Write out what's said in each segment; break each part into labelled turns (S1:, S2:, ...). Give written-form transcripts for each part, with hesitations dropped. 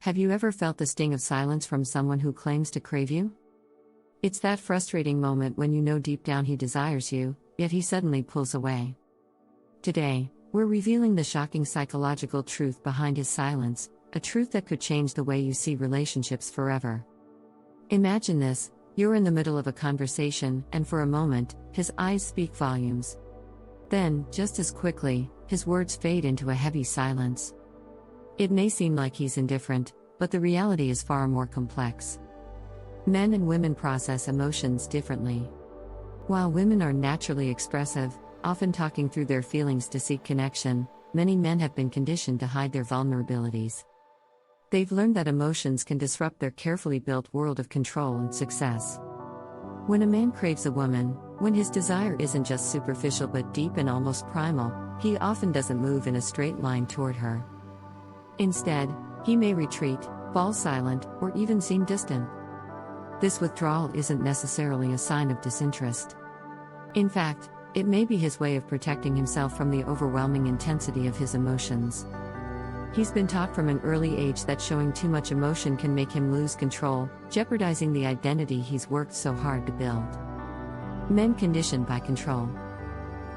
S1: Have you ever felt the sting of silence from someone who claims to crave you? It's that frustrating moment when you know deep down he desires you, yet he suddenly pulls away. Today, we're revealing the shocking psychological truth behind his silence, a truth that could change the way you see relationships forever. Imagine this: you're in the middle of a conversation, and for a moment, his eyes speak volumes. Then, just as quickly, his words fade into a heavy silence. It may seem like he's indifferent, but the reality is far more complex. Men and women process emotions differently. While women are naturally expressive, often talking through their feelings to seek connection, many men have been conditioned to hide their vulnerabilities. They've learned that emotions can disrupt their carefully built world of control and success. When a man craves a woman, when his desire isn't just superficial but deep and almost primal, he often doesn't move in a straight line toward her. Instead, he may retreat, fall silent, or even seem distant. This withdrawal isn't necessarily a sign of disinterest. In fact, it may be his way of protecting himself from the overwhelming intensity of his emotions. He's been taught from an early age that showing too much emotion can make him lose control, jeopardizing the identity he's worked so hard to build. Men conditioned by control.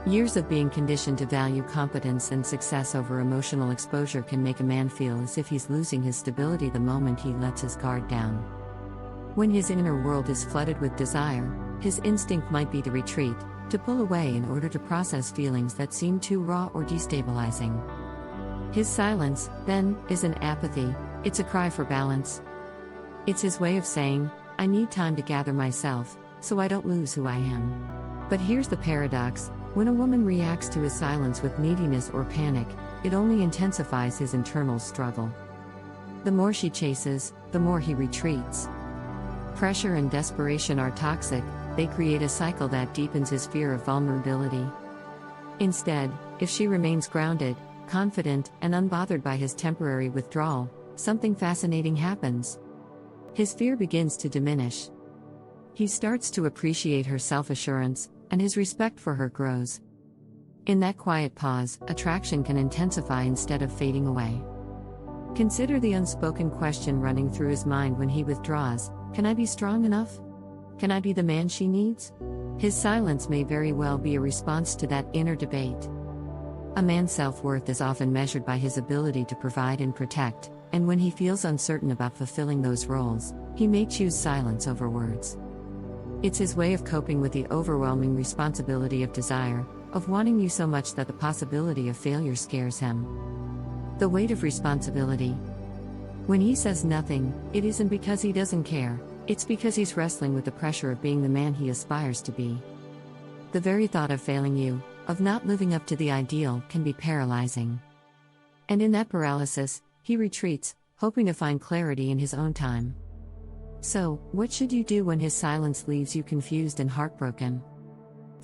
S1: Years of being conditioned to value competence and success over emotional exposure can make a man feel as if he's losing his stability the moment he lets his guard down. When his inner world is flooded with desire, his instinct might be to retreat, to pull away in order to process feelings that seem too raw or destabilizing. His silence, then, isn't apathy, it's a cry for balance. It's his way of saying, I need time to gather myself, so I don't lose who I am. But here's the paradox: when a woman reacts to his silence with neediness or panic, it only intensifies his internal struggle. The more she chases, the more he retreats. Pressure and desperation are toxic, they create a cycle that deepens his fear of vulnerability. Instead, if she remains grounded, confident, and unbothered by his temporary withdrawal, something fascinating happens. His fear begins to diminish. He starts to appreciate her self-assurance, and his respect for her grows. In that quiet pause, attraction can intensify instead of fading away. Consider the unspoken question running through his mind when he withdraws: can I be strong enough? Can I be the man she needs? His silence may very well be a response to that inner debate. A man's self-worth is often measured by his ability to provide and protect, and when he feels uncertain about fulfilling those roles, he may choose silence over words. It's his way of coping with the overwhelming responsibility of desire, of wanting you so much that the possibility of failure scares him. The weight of responsibility. When he says nothing, it isn't because he doesn't care, it's because he's wrestling with the pressure of being the man he aspires to be. The very thought of failing you, of not living up to the ideal, can be paralyzing. And in that paralysis, he retreats, hoping to find clarity in his own time. So, what should you do when his silence leaves you confused and heartbroken?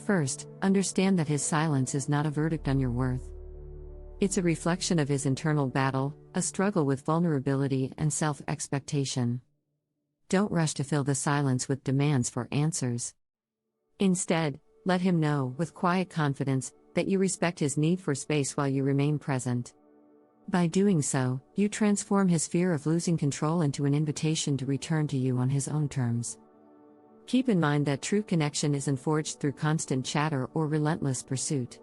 S1: First, understand that his silence is not a verdict on your worth. It's a reflection of his internal battle, a struggle with vulnerability and self-expectation. Don't rush to fill the silence with demands for answers. Instead, let him know, with quiet confidence, that you respect his need for space while you remain present. By doing so, you transform his fear of losing control into an invitation to return to you on his own terms. Keep in mind that true connection isn't forged through constant chatter or relentless pursuit.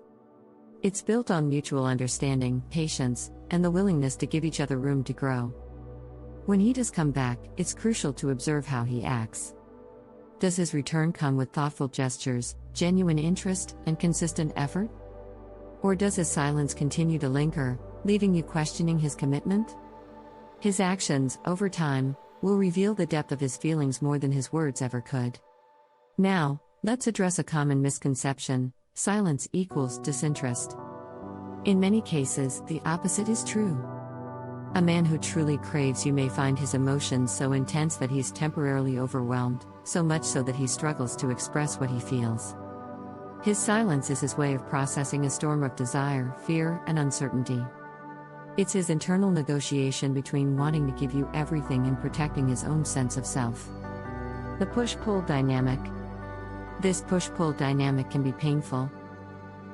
S1: It's built on mutual understanding, patience, and the willingness to give each other room to grow. When he does come back, it's crucial to observe how he acts. Does his return come with thoughtful gestures, genuine interest, and consistent effort? Or does his silence continue to linger, leaving you questioning his commitment? His actions, over time, will reveal the depth of his feelings more than his words ever could. Now, let's address a common misconception: silence equals disinterest. In many cases, the opposite is true. A man who truly craves you may find his emotions so intense that he's temporarily overwhelmed, so much so that he struggles to express what he feels. His silence is his way of processing a storm of desire, fear, and uncertainty. It's his internal negotiation between wanting to give you everything and protecting his own sense of self. The push-pull dynamic. This push-pull dynamic can be painful.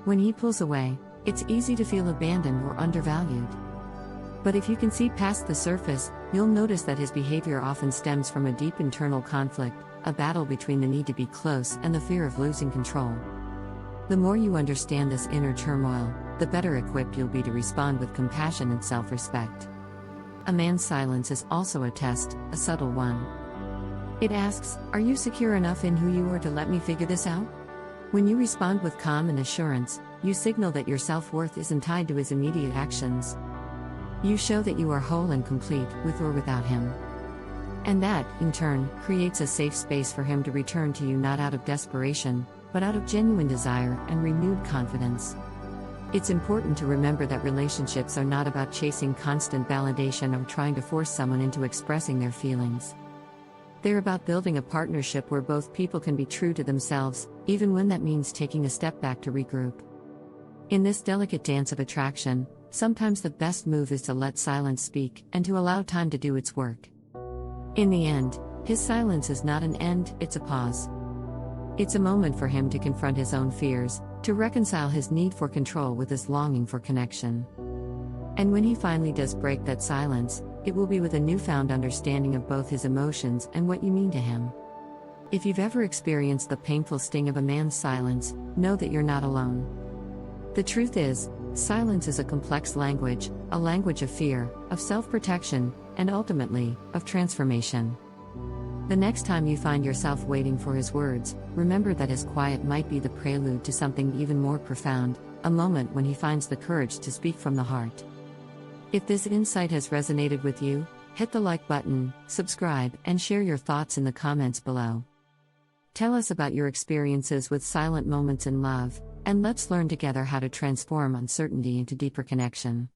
S1: When he pulls away, it's easy to feel abandoned or undervalued. But if you can see past the surface, you'll notice that his behavior often stems from a deep internal conflict, a battle between the need to be close and the fear of losing control. The more you understand this inner turmoil, the better equipped you'll be to respond with compassion and self-respect. A man's silence is also a test, a subtle one. It asks, are you secure enough in who you are to let me figure this out? When you respond with calm and assurance, you signal that your self-worth isn't tied to his immediate actions. You show that you are whole and complete, with or without him. And that, in turn, creates a safe space for him to return to you not out of desperation, but out of genuine desire and renewed confidence. It's important to remember that relationships are not about chasing constant validation or trying to force someone into expressing their feelings. They're about building a partnership where both people can be true to themselves, even when that means taking a step back to regroup. In this delicate dance of attraction, sometimes the best move is to let silence speak and to allow time to do its work. In the end, his silence is not an end, it's a pause. It's a moment for him to confront his own fears, to reconcile his need for control with his longing for connection. And when he finally does break that silence, it will be with a newfound understanding of both his emotions and what you mean to him. If you've ever experienced the painful sting of a man's silence, know that you're not alone. The truth is, silence is a complex language, a language of fear, of self-protection, and ultimately, of transformation. The next time you find yourself waiting for his words, remember that his quiet might be the prelude to something even more profound, a moment when he finds the courage to speak from the heart. If this insight has resonated with you, hit the like button, subscribe, and share your thoughts in the comments below. Tell us about your experiences with silent moments in love, and let's learn together how to transform uncertainty into deeper connection.